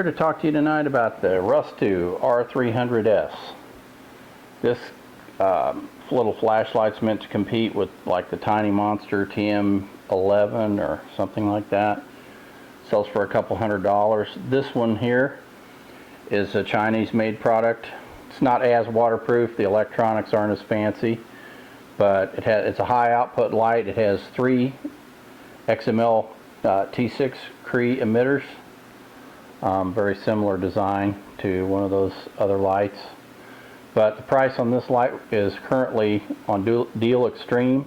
Here to talk to you tonight about the Rustu R300S. This little flashlight's meant to compete with like the Tiny Monster TM11 or something like that. Sells for a couple $100. This one here is a Chinese made product. It's not as waterproof, the electronics aren't as fancy, but it's a high output light. It has 3 XML T6 Cree emitters. Very similar design to one of those other lights. But the price on this light is currently on Deal Extreme,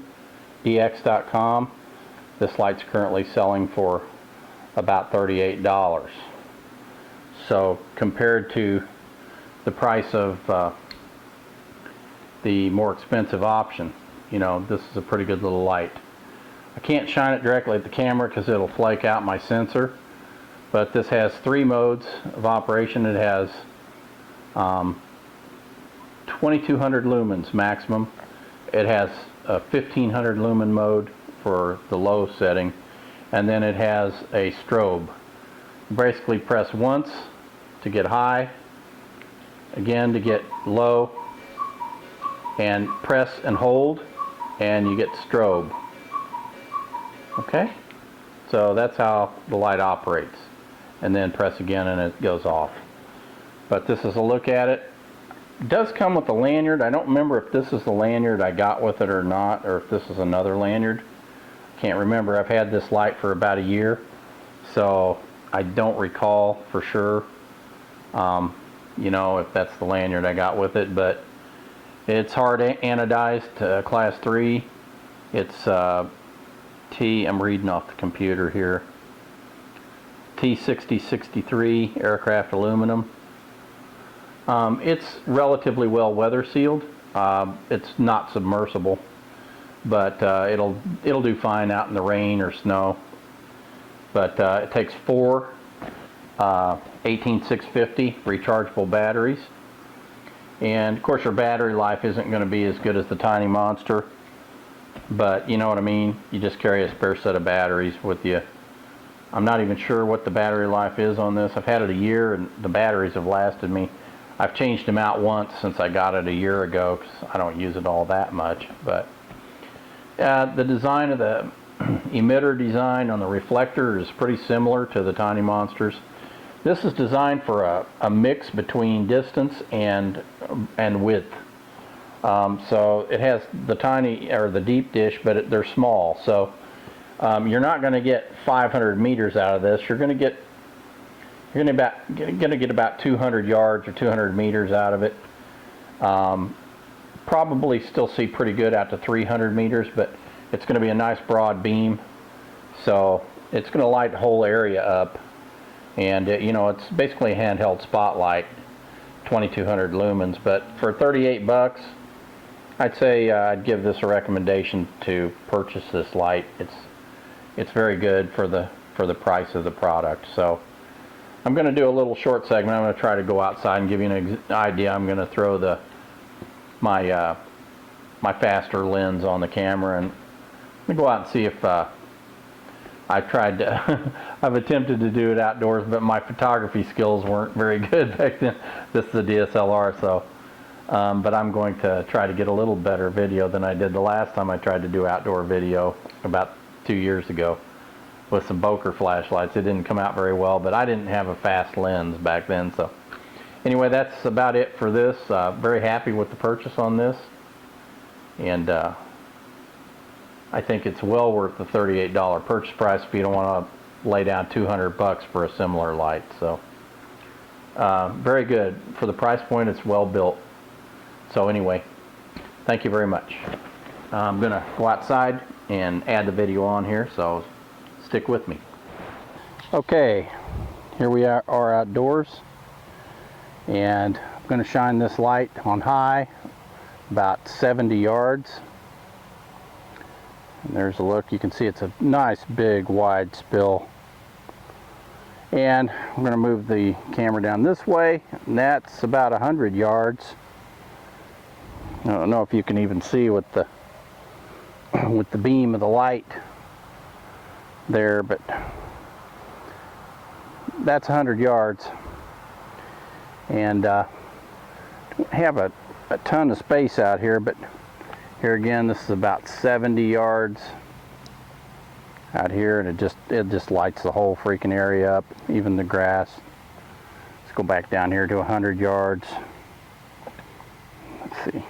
dx.com. This light's currently selling for about $38. So compared to the price of the more expensive option, you know, this is a pretty good little light. I can't shine it directly at the camera because it'll flake out my sensor. But this has 3 modes of operation. It has 2200 lumens maximum. It has a 1500 lumen mode for the low setting, and then it has a strobe. You basically press once to get high, again to get low, and press and hold, and you get strobe. Okay, so that's how the light operates. And then press again and it goes off. But this is a look at it. It does come with a lanyard. I don't remember if this is the lanyard I got with it or not, or if this is another lanyard. Can't remember. I've had this light for about a year, so I don't recall for sure, you know, if that's the lanyard I got with it. But it's hard anodized, class 3. It's I'm reading off the computer here. T6063 aircraft aluminum. It's relatively well weather sealed. It's not submersible, but it'll do fine out in the rain or snow. But it takes 4 18650 rechargeable batteries, and of course your battery life isn't going to be as good as the Tiny Monster, but you know what I mean. You just carry a spare set of batteries with you. I'm not even sure what the battery life is on this. I've had it a year and the batteries have lasted me. I've changed them out once since I got it a year ago because I don't use it all that much. But the design of the emitter design on the reflector is pretty similar to the Tiny Monsters. This is designed for a mix between distance and width. So it has the tiny or the deep dish, but they're small. So you're not going to get 500 meters out of this. You're going to get about 200 yards or 200 meters out of it. Probably still see pretty good out to 300 meters, but it's going to be a nice broad beam, so it's going to light the whole area up. And you know, it's basically a handheld spotlight, 2200 lumens. But for 38 bucks, I'd say I'd give this a recommendation to purchase this light. It's very good for the price of the product. So I'm going to do a little short segment. I'm going to try to go outside and give you an idea. I'm going to throw my faster lens on the camera, and let me go out and see if I've tried to I've attempted to do it outdoors, but my photography skills weren't very good back then. This is a DSLR, so but I'm going to try to get a little better video than I did the last time I tried to do outdoor video about 2 years ago with some Bokeh flashlights. It didn't come out very well, but I didn't have a fast lens back then. So anyway, that's about it for this. Very happy with the purchase on this, and I think it's well worth the $38 purchase price if you don't want to lay down 200 bucks for a similar light. So very good for the price point. It's well built. So anyway, thank you very much. I'm gonna go outside and add the video on here, so stick with me. Okay, here we are outdoors, and I'm going to shine this light on high, about 70 yards. And there's a look. You can see it's a nice big wide spill. And I'm going to move the camera down this way, and that's about 100 yards. I don't know if you can even see with the beam of the light there, but that's 100 yards. And don't have a ton of space out here, but here again, this is about 70 yards out here, and it just lights the whole freaking area up, even the grass. Let's go back down here to 100 yards. Let's see.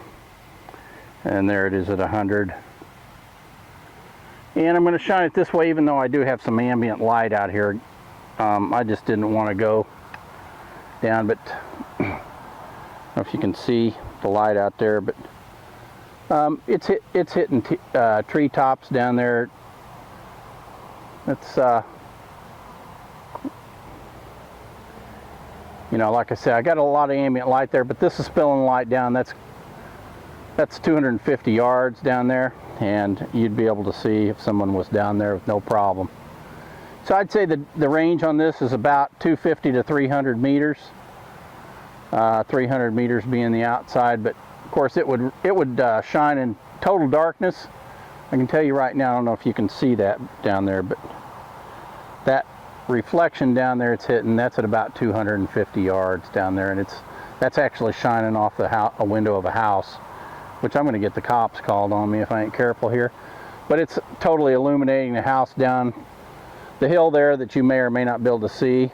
And there it is at 100. And I'm going to shine it this way, even though I do have some ambient light out here. I just didn't want to go down, but I don't know if you can see the light out there, but it's hitting tree tops down there. It's you know, like I said, I got a lot of ambient light there, but this is spilling light down. That's 250 yards down there, and you'd be able to see if someone was down there with no problem. So I'd say the range on this is about 250 to 300 meters. 300 meters being the outside, but of course it would shine in total darkness. I can tell you right now, I don't know if you can see that down there, but that reflection down there it's hitting, that's at about 250 yards down there, and that's actually shining off a window of a house, which I'm going to get the cops called on me if I ain't careful here. But it's totally illuminating the house down the hill there that you may or may not be able to see.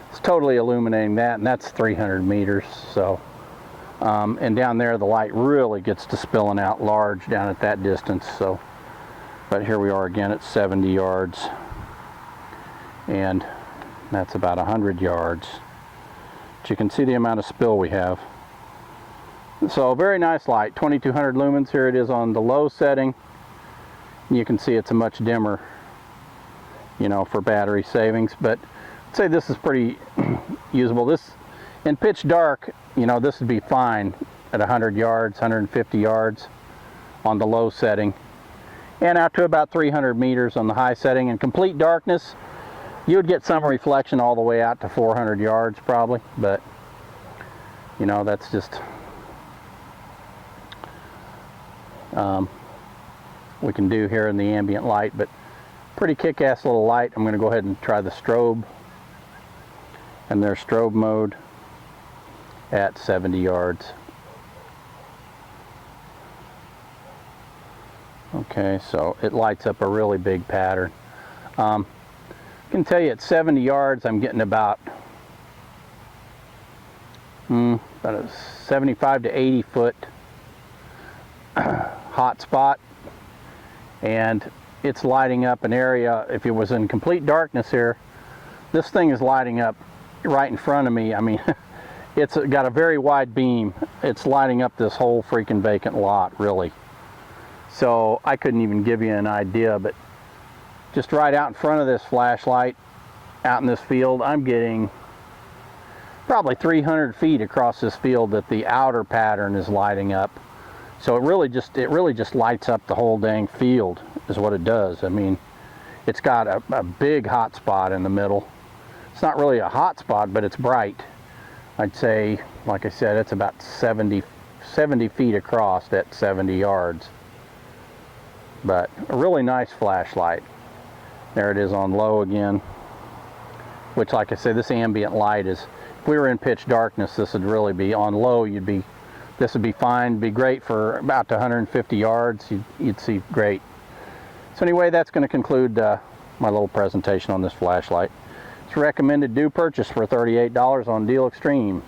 It's totally illuminating that, and that's 300 meters. So, and down there the light really gets to spilling out large down at that distance. So, but here we are again at 70 yards, and that's about 100 yards. But you can see the amount of spill we have. So very nice light, 2200 lumens. Here it is on the low setting. You can see it's a much dimmer, you know, for battery savings, but I'd say this is pretty usable. This in pitch dark, you know, this would be fine at 100 yards, 150 yards on the low setting, and out to about 300 meters on the high setting. In complete darkness, you would get some reflection all the way out to 400 yards probably, but you know, that's just we can do here in the ambient light, but pretty kick-ass little light. I'm going to go ahead and try the strobe, and there's strobe mode at 70 yards. Okay, so it lights up a really big pattern. I can tell you at 70 yards I'm getting about a 75 to 80 foot hot spot, and it's lighting up an area. If it was in complete darkness here, this thing is lighting up right in front of me. I mean, it's got a very wide beam. It's lighting up this whole freaking vacant lot, really. So I couldn't even give you an idea, but just right out in front of this flashlight, out in this field, I'm getting probably 300 feet across this field that the outer pattern is lighting up. So it really just lights up the whole dang field is what it does. I mean, it's got a big hot spot in the middle. It's not really a hot spot, but it's bright. I'd say, like I said, it's about 70 feet across at 70 yards. But a really nice flashlight. There it is on low again, which, like I said, this ambient light is, if we were in pitch darkness, this would really be on low. This would be fine, be great for about 150 yards. You'd see great. So anyway, that's going to conclude my little presentation on this flashlight. It's recommended do purchase for $38 on Deal Extreme.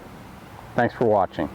Thanks for watching.